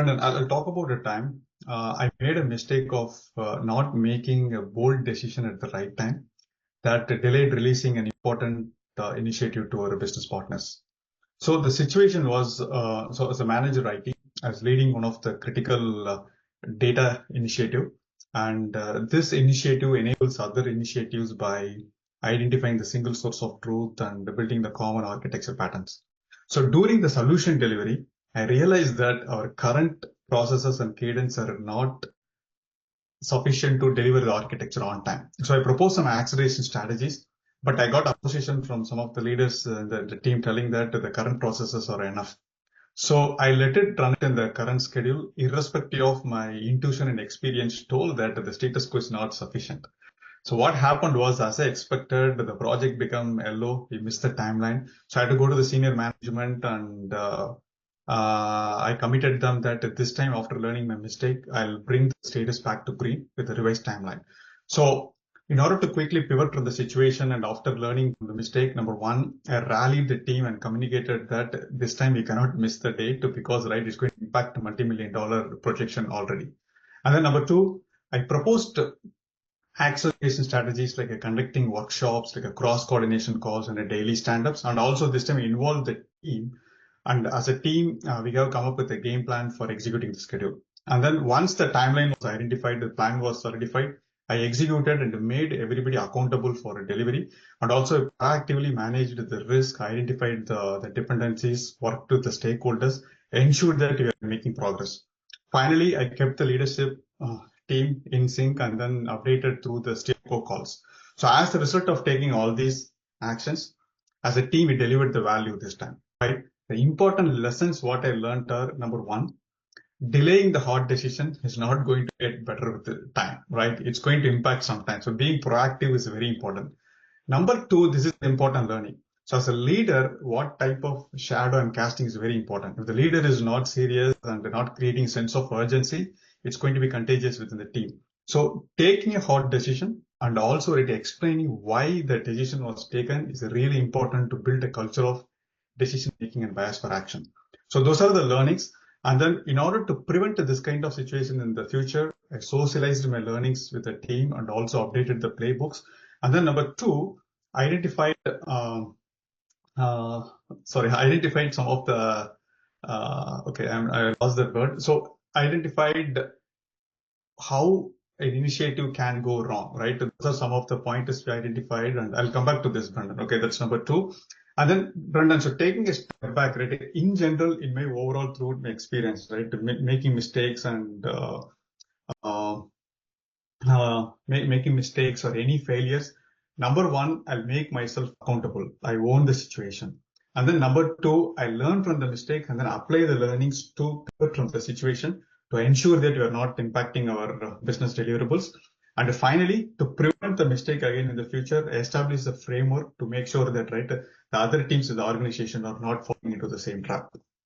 And I'll talk about a time I made a mistake of not making a bold decision at the right time that delayed releasing an important initiative to our business partners. So the situation was, so as a manager IT, I was leading one of the critical data initiative, and this initiative enables other initiatives by identifying the single source of truth and building the common architecture patterns. So during the solution delivery, I realized that our current processes and cadence are not sufficient to deliver the architecture on time. So I proposed some acceleration strategies, but I got opposition from some of the leaders in the team telling that the current processes are enough. So I let it run in the current schedule, irrespective of my intuition and experience told that the status quo is not sufficient. So what happened was, as I expected, the project became yellow. We missed the timeline. So I had to go to the senior management and I committed them that at this time, after learning my mistake, I'll bring the status back to green with a revised timeline. So in order to quickly pivot from the situation and after learning from the mistake, number one, I rallied the team and communicated that this time we cannot miss the date because, right, it's going to impact a multi-million-dollar projection already. And then number two, I proposed acceleration strategies like conducting workshops, like a cross coordination calls and a daily stand-ups. And also this time we involved the team. And as a team, we have come up with a game plan for executing the schedule. And then once the timeline was identified, the plan was solidified, I executed and made everybody accountable for a delivery, and also proactively managed the risk, identified the dependencies, worked with the stakeholders, ensured that we are making progress. Finally, I kept the leadership team in sync and then updated through the stakeholder calls. So as a result of taking all these actions, as a team, we delivered the value this time, right? The important lessons what I learned are, number one, delaying the hard decision is not going to get better with the time, right? It's going to impact sometimes. So being proactive is very important. Number two, this is important learning. So as a leader, what type of shadow I'm casting is very important. If the leader is not serious and not creating sense of urgency, it's going to be contagious within the team. So taking a hard decision and also explaining why the decision was taken is really important to build a culture of decision making and bias for action. So those are the learnings. And then in order to prevent this kind of situation in the future, I socialized my learnings with the team and also updated the playbooks. And then number two, identified identified some of the I lost that word. So identified how an initiative can go wrong, right? Those are some of the pointers we identified, and I'll come back to this, Brendan. Okay, that's number two. And then, Brendan, so taking a step back, right? In general, in my overall through my experience, right, making mistakes and making mistakes or any failures, number one, I'll make myself accountable. I own the situation. And then number two, I learn from the mistake and then apply the learnings to pivot from the situation to ensure that we are not impacting our business deliverables. And finally, to prevent the mistake again in the future, establish a framework to make sure that, right, the other teams in the organization are not falling into the same trap.